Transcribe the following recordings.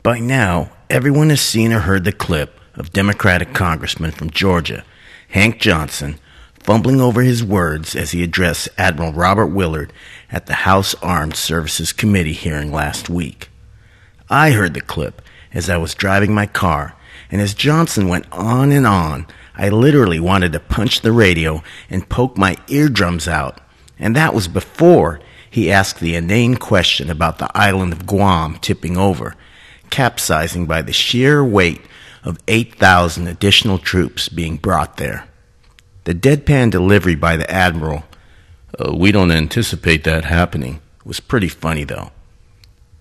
By now, everyone has seen or heard the clip of Democratic Congressman from Georgia, Hank Johnson, fumbling over his words as he addressed Admiral Robert Willard at the House Armed Services Committee hearing last week. I heard the clip as I was driving my car, and as Johnson went on and on, I literally wanted to punch the radio and poke my eardrums out, and that was before he asked the inane question about the island of Guam tipping over, capsizing by the sheer weight of 8,000 additional troops being brought there. The deadpan delivery by the Admiral, "We don't anticipate that happening," was pretty funny though.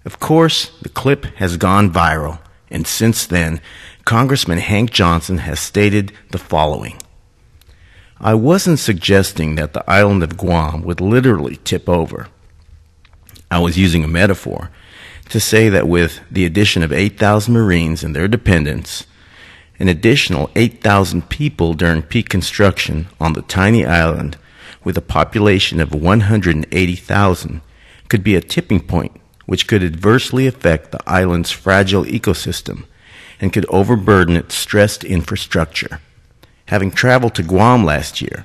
Of course, the clip has gone viral, and since then, Congressman Hank Johnson has stated the following: "I wasn't suggesting that the island of Guam would literally tip over. I was using a metaphor to say that with the addition of 8,000 Marines and their dependents, an additional 8,000 people during peak construction on the tiny island with a population of 180,000 could be a tipping point which could adversely affect the island's fragile ecosystem and could overburden its stressed infrastructure. Having traveled to Guam last year,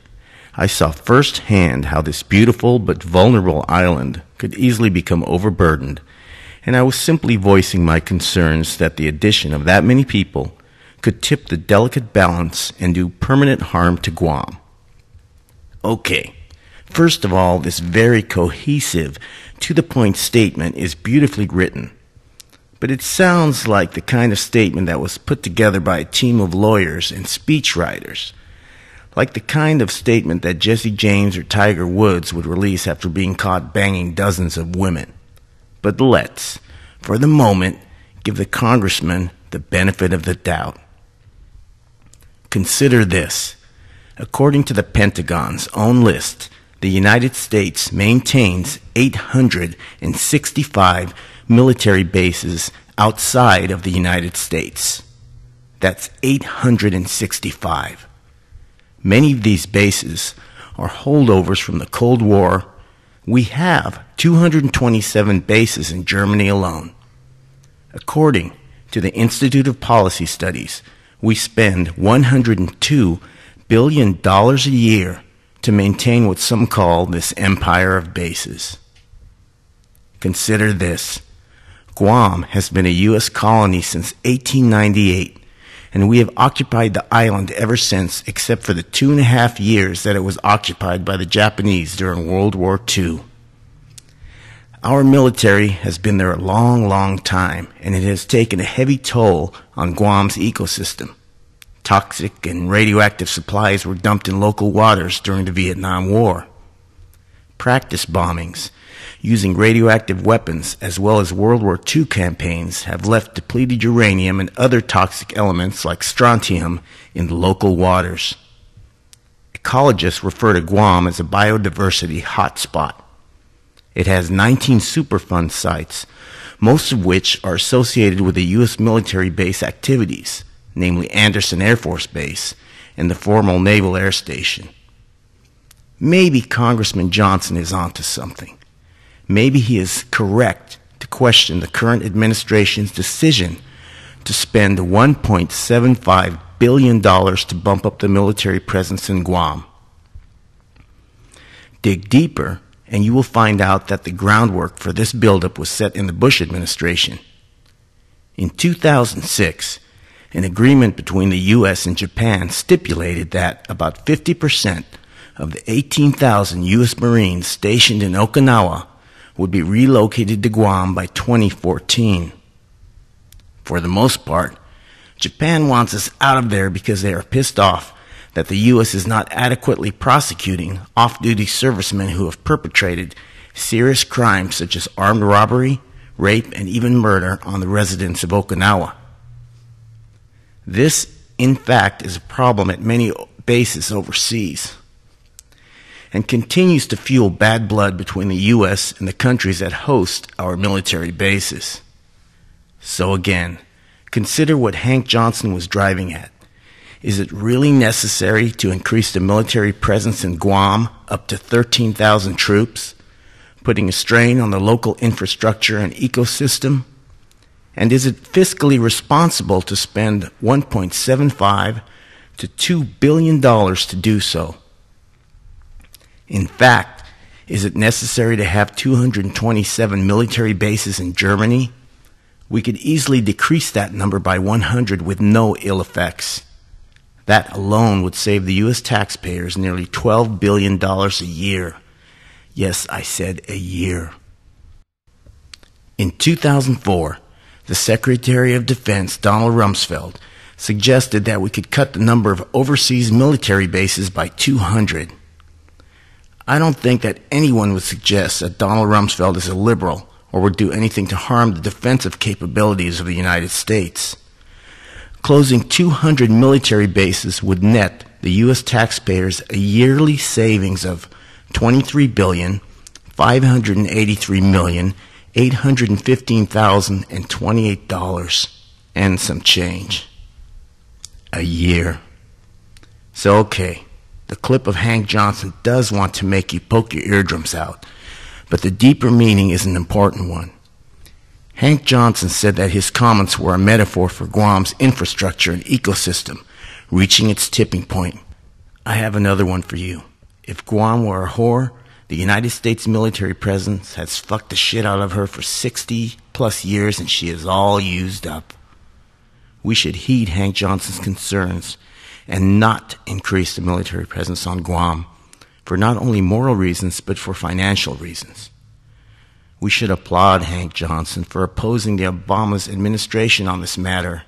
I saw firsthand how this beautiful but vulnerable island could easily become overburdened, and I was simply voicing my concerns that the addition of that many people could tip the delicate balance and do permanent harm to Guam." Okay, first of all, this very cohesive, to-the-point statement is beautifully written, but it sounds like the kind of statement that was put together by a team of lawyers and speechwriters, like the kind of statement that Jesse James or Tiger Woods would release after being caught banging dozens of women. But let's, for the moment, give the congressman the benefit of the doubt. Consider this. According to the Pentagon's own list, the United States maintains 865 military bases outside of the United States. That's 865. Many of these bases are holdovers from the Cold War. We have 227 bases in Germany alone. According to the Institute of Policy Studies, we spend $102 billion a year to maintain what some call this empire of bases. Consider this. Guam has been a U.S. colony since 1898, and we have occupied the island ever since, except for the 2.5 years that it was occupied by the Japanese during World War II. Our military has been there a long, long time, and it has taken a heavy toll on Guam's ecosystem. Toxic and radioactive supplies were dumped in local waters during the Vietnam War. Practice bombings using radioactive weapons as well as World War II campaigns have left depleted uranium and other toxic elements like strontium in the local waters. Ecologists refer to Guam as a biodiversity hotspot. It has 19 Superfund sites, most of which are associated with the U.S. military base activities, namely Andersen Air Force Base and the former Naval Air Station. Maybe Congressman Johnson is onto something. Maybe he is correct to question the current administration's decision to spend $1.75 billion to bump up the military presence in Guam. Dig deeper, and you will find out that the groundwork for this buildup was set in the Bush administration. In 2006, an agreement between the U.S. and Japan stipulated that about 50% of the 18,000 U.S. Marines stationed in Okinawa would be relocated to Guam by 2014. For the most part, Japan wants us out of there because they are pissed off that the U.S. is not adequately prosecuting off-duty servicemen who have perpetrated serious crimes such as armed robbery, rape, and even murder on the residents of Okinawa. This, in fact, is a problem at many bases overseas and continues to fuel bad blood between the U.S. and the countries that host our military bases. So again, consider what Hank Johnson was driving at. Is it really necessary to increase the military presence in Guam up to 13,000 troops, putting a strain on the local infrastructure and ecosystem? And is it fiscally responsible to spend $1.75 to $2 billion to do so? In fact, is it necessary to have 227 military bases in Germany? We could easily decrease that number by 100 with no ill effects. That alone would save the U.S. taxpayers nearly $12 billion a year. Yes, I said a year. In 2004, the Secretary of Defense, Donald Rumsfeld, suggested that we could cut the number of overseas military bases by 200. I don't think that anyone would suggest that Donald Rumsfeld is a liberal or would do anything to harm the defensive capabilities of the United States. Closing 200 military bases would net the U.S. taxpayers a yearly savings of $23,583,815,028 and some change. A year. So, okay, the clip of Hank Johnson does want to make you poke your eardrums out, but the deeper meaning is an important one. Hank Johnson said that his comments were a metaphor for Guam's infrastructure and ecosystem reaching its tipping point. I have another one for you. If Guam were a whore, the United States military presence has fucked the shit out of her for 60 plus years and she is all used up. We should heed Hank Johnson's concerns and not increase the military presence on Guam for not only moral reasons but for financial reasons. We should applaud Hank Johnson for opposing the Obama's administration on this matter.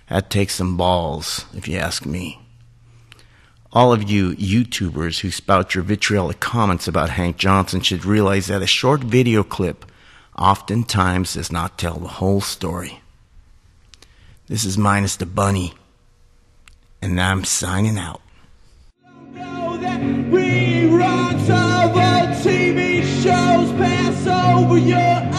That takes some balls, if you ask me. All of you YouTubers who spout your vitriolic comments about Hank Johnson should realize that a short video clip oftentimes does not tell the whole story. This is Minus the Bunny, and I'm signing out. Reruns of TV shows pass over your